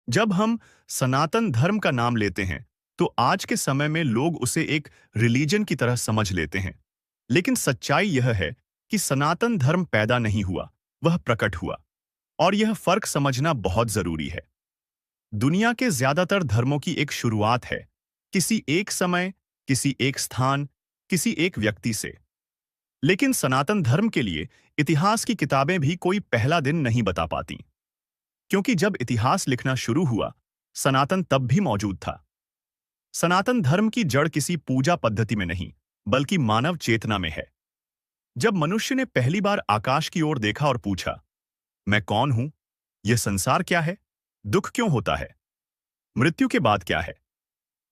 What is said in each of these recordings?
जब हम सनातन धर्म का नाम लेते हैं, तो आज के समय में लोग उसे एक रिलीजन की तरह समझ लेते हैं। लेकिन सच्चाई यह है कि सनातन धर्म पैदा नहीं हुआ, वह प्रकट हुआ। और यह फर्क समझना बहुत जरूरी है। दुनिया के ज्यादातर धर्मों की एक शुरुआत है, किसी एक समय, किसी एक स्थान, किसी एक व्यक्ति से। लेकिन सनातन धर्म के लिए इतिहास की किताबें भी कोई पहला दिन नहीं बता पाती, क्योंकि जब इतिहास लिखना शुरू हुआ, सनातन तब भी मौजूद था। सनातन धर्म की जड़ किसी पूजा पद्धति में नहीं, बल्कि मानव चेतना में है। जब मनुष्य ने पहली बार आकाश की ओर देखा और पूछा, मैं कौन हूं? यह संसार क्या है? दुख क्यों होता है? मृत्यु के बाद क्या है?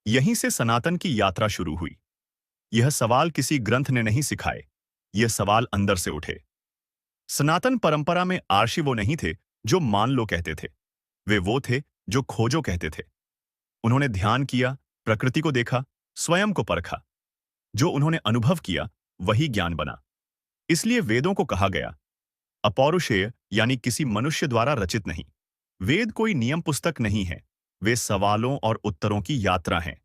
यहीं से सनातन की यात्रा शुरू हुई। यह सवाल किसी ग्रंथ ने नहीं सिखाए, यह सवाल अंदर से उठे। सनातन परंपरा में आर्षि वो नहीं थे जो मान लो कहते थे, वे वो थे जो खोजो कहते थे। उन्होंने ध्यान किया, प्रकृति को देखा, स्वयं को परखा। जो उन्होंने अनुभव किया, वही ज्ञान बना। इसलिए वेदों को कहा गया अपौरुषेय, यानी किसी मनुष्य द्वारा रचित नहीं। वेद कोई नियम पुस्तक नहीं है, वे सवालों और उत्तरों की यात्रा हैं।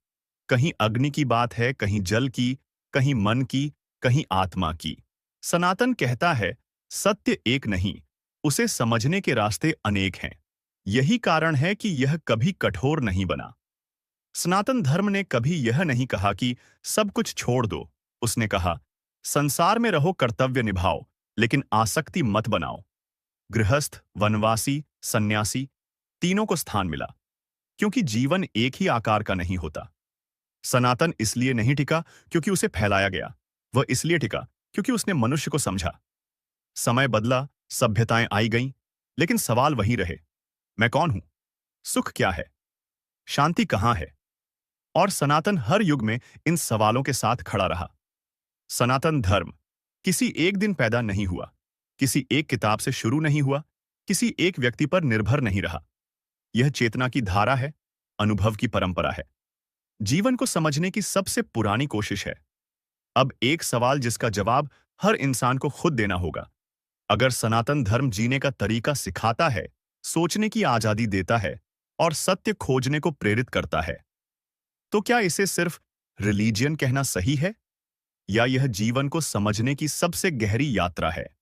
कहीं अग्नि की बात है, कहीं जल की, कहीं मन की, कहीं आत्मा की। सनातन कहता है सत्य एक नहीं, उसे समझने के रास्ते अनेक हैं। यही कारण है कि यह कभी कठोर नहीं बना। सनातन धर्म ने कभी यह नहीं कहा कि सब कुछ छोड़ दो। उसने कहा संसार में रहो, कर्तव्य निभाओ, लेकिन आसक्ति मत बनाओ। गृहस्थ, वनवासी, सन्यासी, तीनों को स्थान मिला, क्योंकि जीवन एक ही आकार का नहीं होता। सनातन इसलिए नहीं टिका क्योंकि उसे फैलाया गया, वह इसलिए टिका क्योंकि उसने मनुष्य को समझा। समय बदला, सभ्यताएं आई गईं, लेकिन सवाल वही रहे, मैं कौन हूं? सुख क्या है? शांति कहां है? और सनातन हर युग में इन सवालों के साथ खड़ा रहा। सनातन धर्म किसी एक दिन पैदा नहीं हुआ, किसी एक किताब से शुरू नहीं हुआ, किसी एक व्यक्ति पर निर्भर नहीं रहा। यह चेतना की धारा है, अनुभव की परंपरा है, जीवन को समझने की सबसे पुरानी कोशिश है। अब एक सवाल जिसका जवाब हर इंसान को खुद देना होगा। अगर सनातन धर्म जीने का तरीका सिखाता है, सोचने की आजादी देता है और सत्य खोजने को प्रेरित करता है, तो क्या इसे सिर्फ रिलीजियन कहना सही है, या यह जीवन को समझने की सबसे गहरी यात्रा है?